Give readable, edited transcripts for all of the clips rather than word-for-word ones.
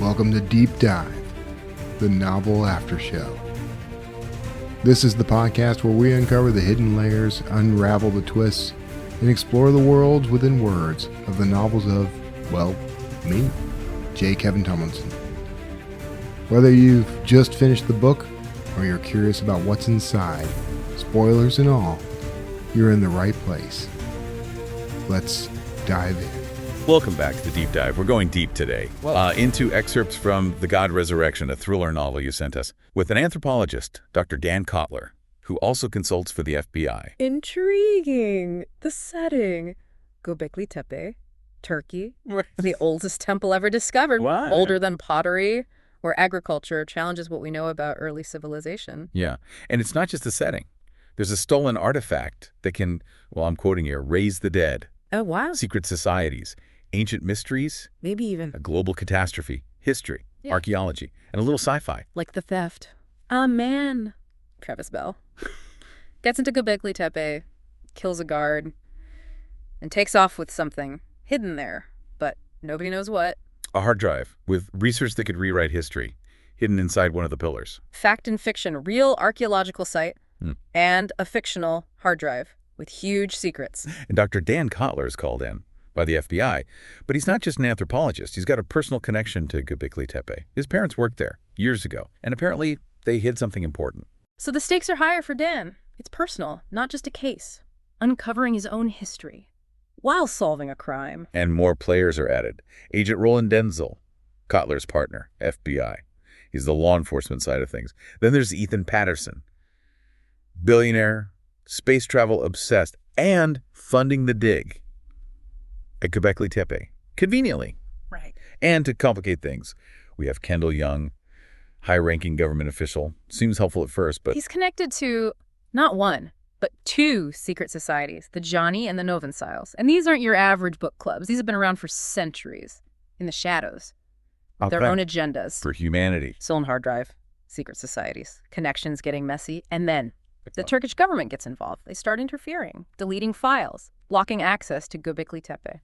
Welcome to Deep Dive, the novel Aftershow. This is the podcast where we uncover the hidden layers, unravel the twists, and explore the worlds within words of the novels of, well, me, J. Kevin Tomlinson. Whether you've just finished the book or you're curious about what's inside, spoilers and all, you're in the right place. Let's dive in. Welcome back to the Deep Dive. We're going deep today into excerpts from The God Resurrection, a thriller novel you sent us, with an anthropologist, Dr. Dan Kotler, who also consults for the FBI. Intriguing. The setting. Gobekli Tepe, Turkey, the oldest temple ever discovered, older than pottery, where agriculture challenges what we know about early civilization. Yeah, and it's not just the setting. There's a stolen artifact that can, well, I'm quoting here, raise the dead. Oh, wow. Secret societies, ancient mysteries, Maybe even a global catastrophe, history, archaeology, and a little sci-fi. like the theft. Ah, man. Travis Bell gets into Gobekli Tepe, kills a guard, and takes off with something hidden there, but nobody knows what. A hard drive with research that could rewrite history, hidden inside one of the pillars. Fact and fiction, real archaeological site, and a fictional hard drive with huge secrets. And Dr. Dan Kotler is called in by the FBI, but he's not just an anthropologist. He's got a personal connection to Gobekli Tepe. His parents worked there years ago, and apparently they hid something important. So the stakes are higher for Dan. It's personal, not just a case. Uncovering his own history while solving a crime. And more players are added. Agent Roland Denzel, Kotler's partner, FBI. He's the law enforcement side of things. Then there's Ethan Patterson, billionaire, space travel obsessed, and funding the dig at Gobekli Tepe, conveniently. Right. And to complicate things, we have Kendall Young, high-ranking government official. Seems helpful at first, but He's connected to not one, but two secret societies, the Johnny and the Novensiles. And these aren't your average book clubs. These have been around for centuries, in the shadows, with their own agendas. for humanity. Stolen hard drive, secret societies, connections getting messy, and then the Turkish government gets involved. They start interfering, deleting files, blocking access to Gobekli Tepe.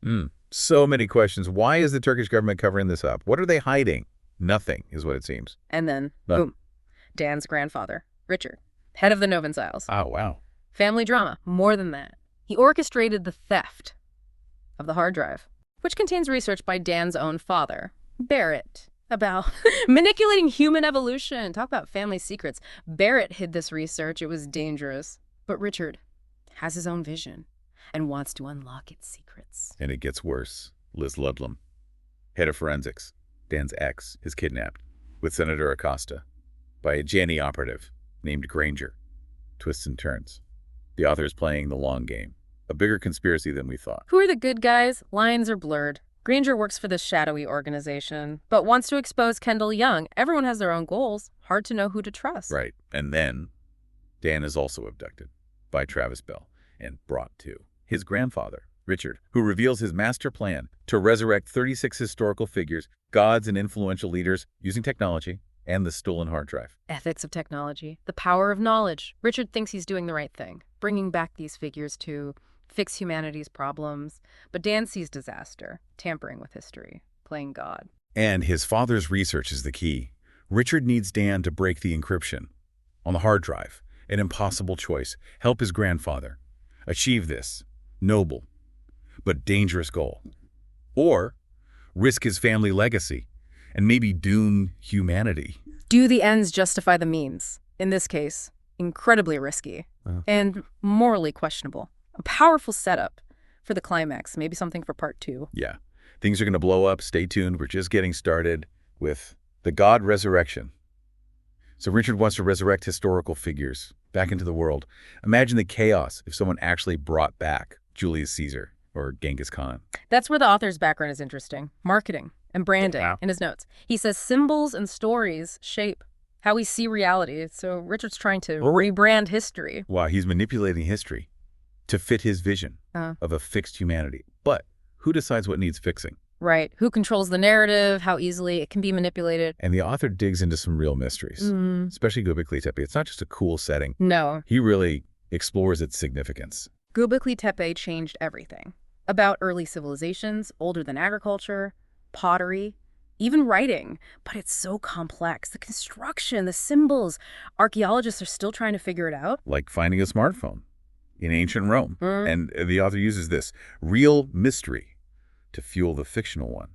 So many questions. Why is the Turkish government covering this up? What are they hiding? Nothing is what it seems. And then, boom, Dan's grandfather, Richard, head of the Novensiles. Oh, wow. Family drama, more than that. He orchestrated the theft of the hard drive, which contains research by Dan's own father, Barrett, about manipulating human evolution. Talk about family secrets. Barrett hid this research. It was dangerous. But Richard has his own vision and wants to unlock its secrets. And it gets worse. Liz Ludlam, head of forensics, Dan's ex, is kidnapped with Senator Acosta by a Janny operative named Granger. Twists and turns. The author is playing the long game. A bigger conspiracy than we thought. Who are the good guys? Lines are blurred. Granger works for this shadowy organization, but wants to expose Kendall Young. Everyone has their own goals. Hard to know who to trust. Right. And then Dan is also abducted by Travis Bell and brought to his grandfather, Richard, who reveals his master plan to resurrect 36 historical figures, gods and influential leaders using technology and the stolen hard drive. Ethics of technology, the power of knowledge. Richard thinks he's doing the right thing, bringing back these figures to fix humanity's problems. But Dan sees disaster, tampering with history, playing God. And his father's research is the key. Richard needs Dan to break the encryption on the hard drive, an impossible choice. Help his grandfather achieve this noble but dangerous goal. Or risk his family legacy and maybe doom humanity. Do the ends justify the means? In this case, incredibly risky and morally questionable. A powerful setup for the climax, maybe something for part 2. Yeah, things are going to blow up. Stay tuned. We're just getting started with the God Resurrection. So Richard wants to resurrect historical figures back into the world. Imagine the chaos if someone actually brought back Julius Caesar or Genghis Khan. That's where the author's background is interesting. Marketing and branding in his notes. He says symbols and stories shape how we see reality. So Richard's trying to rebrand history. Wow, he's manipulating history to fit his vision of a fixed humanity. But who decides what needs fixing? Right. Who controls the narrative, how easily it can be manipulated. And the author digs into some real mysteries, especially Gobekli Tepe. It's not just a cool setting. No. He really explores its significance. Gobekli Tepe changed everything. About early civilizations, older than agriculture, pottery, even writing. But it's so complex. The construction, the symbols. Archaeologists are still trying to figure it out. Like finding a smartphone in ancient Rome. Mm. And the author uses this real mystery to fuel the fictional one.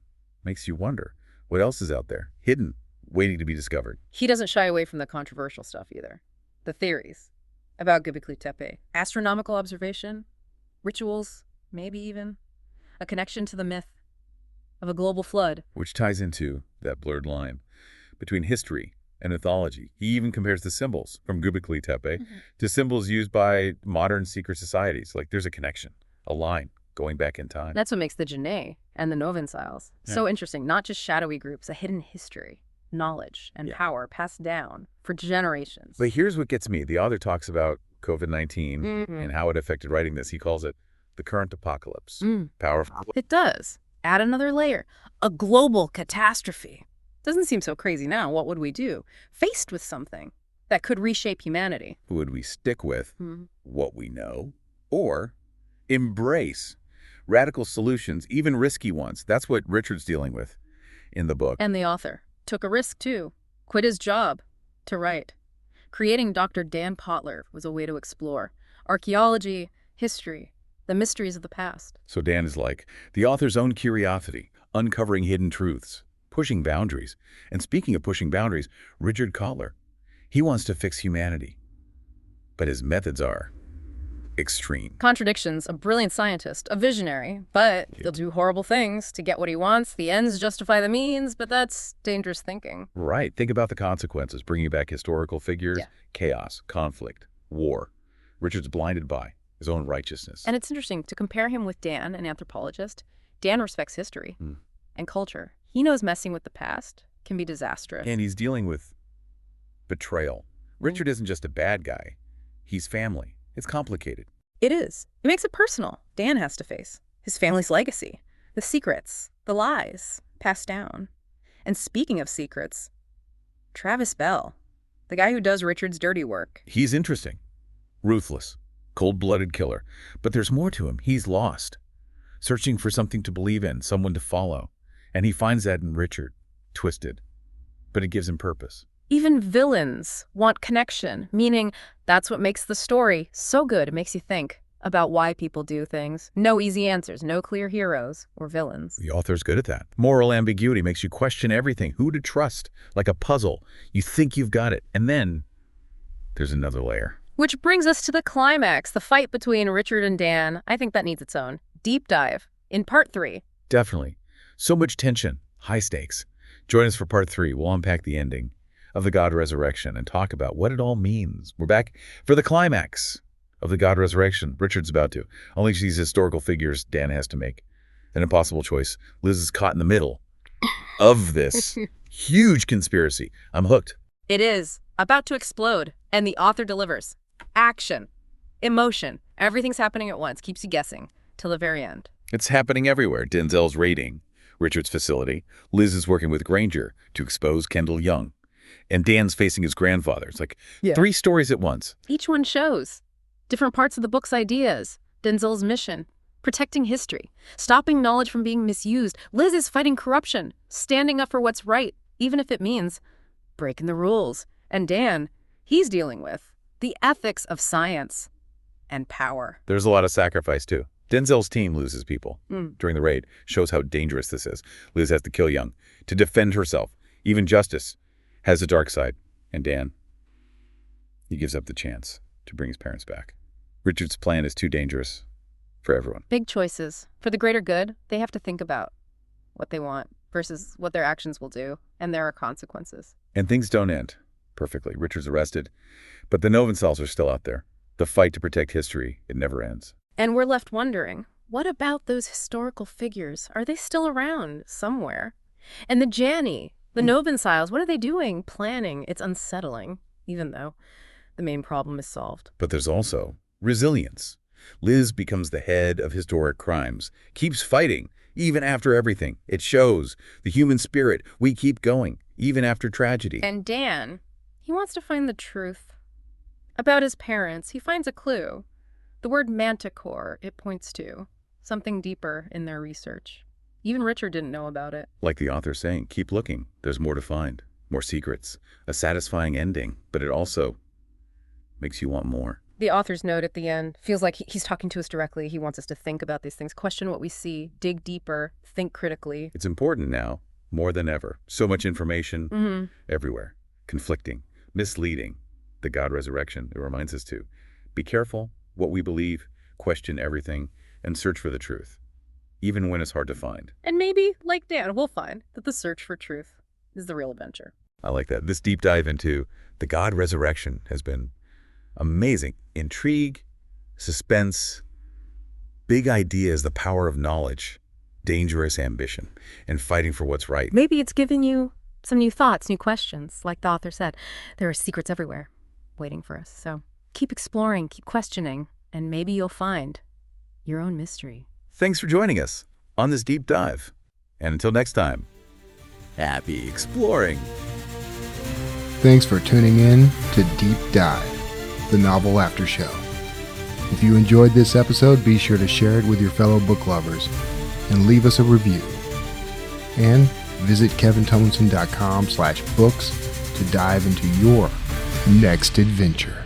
Makes you wonder, what else is out there, hidden, waiting to be discovered? He doesn't shy away from the controversial stuff either. The theories about Gobekli Tepe. Astronomical observation, rituals, maybe even a connection to the myth of a global flood. Which ties into that blurred line between history and mythology. He even compares the symbols from Gobekli Tepe to symbols used by modern secret societies. Like there's a connection, a line going back in time. That's what makes the Janae and the Novensiles so interesting. Not just shadowy groups, a hidden history, knowledge, and power passed down for generations. But here's what gets me. The author talks about COVID-19 and how it affected writing this. He calls it the current apocalypse. Powerful. It does. Add another layer. A global catastrophe. Doesn't seem so crazy now. What would we do? Faced with something that could reshape humanity. Would we stick with what we know or embrace radical solutions, even risky ones? That's what Richard's dealing with in the book. And the author took a risk, too. Quit his job to write. Creating Dr. Dan Kotler was a way to explore archaeology, history, the mysteries of the past. So Dan is like the author's own curiosity, uncovering hidden truths, pushing boundaries. And speaking of pushing boundaries, Richard Kotler, he wants to fix humanity. But his methods are extreme. Contradictions, a brilliant scientist, a visionary, but he'll do horrible things to get what he wants. The ends justify the means, but that's dangerous thinking. Right. Think about the consequences, bringing back historical figures, chaos, conflict, war. Richard's blinded by his own righteousness. And it's interesting to compare him with Dan, an anthropologist. Dan respects history and culture. He knows messing with the past can be disastrous. And he's dealing with betrayal. Richard isn't just a bad guy. He's family. It's complicated. It is. It makes it personal. Dan has to face his family's legacy, the secrets, the lies passed down. And speaking of secrets, Travis Bell, the guy who does Richard's dirty work. He's interesting, ruthless, cold-blooded killer. But there's more to him. He's lost, searching for something to believe in, someone to follow. And he finds that in Richard, twisted. But it gives him purpose. Even villains want connection, meaning that's what makes the story so good. It makes you think about why people do things. No easy answers, no clear heroes or villains. The author's good at that. Moral ambiguity makes you question everything, who to trust, like a puzzle. You think you've got it, and then there's another layer. Which brings us to the climax, the fight between Richard and Dan. I think that needs its own deep dive in part 3. Definitely. So much tension, high stakes. Join us for part 3. We'll unpack the ending of the God Resurrection and talk about what it all means. We're back for the climax of the God Resurrection. Richard's about to unleash these historical figures. Dan has to make an impossible choice. Liz is caught in the middle of this huge conspiracy. I'm hooked. It is about to explode, and the author delivers. Action, emotion, everything's happening at once. Keeps you guessing till the very end. It's happening everywhere. Denzel's raiding Richard's facility. Liz is working with Granger to expose Kendall Young. And Dan's facing his grandfather. It's like 3 stories at once. Each one shows different parts of the book's ideas. Denzel's mission, protecting history, stopping knowledge from being misused. Liz is fighting corruption, standing up for what's right, even if it means breaking the rules. And Dan, he's dealing with the ethics of science and power. There's a lot of sacrifice, too. Denzel's team loses people during the raid. Shows how dangerous this is. Liz has to kill Young to defend herself. Even justice has a dark side. And Dan, he gives up the chance to bring his parents back. Richard's plan is too dangerous for everyone. Big choices. For the greater good, they have to think about what they want versus what their actions will do. And there are consequences. And things don't end perfectly. Richard's arrested, but the Novensiles are still out there. The fight to protect history, it never ends. And we're left wondering, what about those historical figures? Are they still around somewhere? And the Janny, the Novensiles, what are they doing? Planning. It's unsettling, even though the main problem is solved. But there's also resilience. Liz becomes the head of historic crimes, keeps fighting, even after everything. It shows the human spirit. We keep going, even after tragedy. And Dan, he wants to find the truth about his parents. He finds a clue. The word manticore, it points to something deeper in their research. Even Richard didn't know about it. Like the author saying, keep looking. There's more to find. More secrets. A satisfying ending. But it also makes you want more. The author's note at the end feels like he's talking to us directly. He wants us to think about these things, question what we see, dig deeper, think critically. It's important now, more than ever. So much information everywhere. Conflicting, misleading. The God resurrection, it reminds us to be careful what we believe, question everything, and search for the truth, even when it's hard to find. And maybe, like Dan, we'll find that the search for truth is the real adventure. I like that. This deep dive into the God resurrection has been amazing. Intrigue, suspense, big ideas, the power of knowledge, dangerous ambition, and fighting for what's right. Maybe it's given you some new thoughts, new questions. Like the author said, there are secrets everywhere waiting for us. So keep exploring, keep questioning, and maybe you'll find your own mystery. Thanks for joining us on this deep dive. And until next time, happy exploring. Thanks for tuning in to Deep Dive, the novel after show. If you enjoyed this episode, be sure to share it with your fellow book lovers and leave us a review. And visit kevintomlinson.com/books to dive into your next adventure.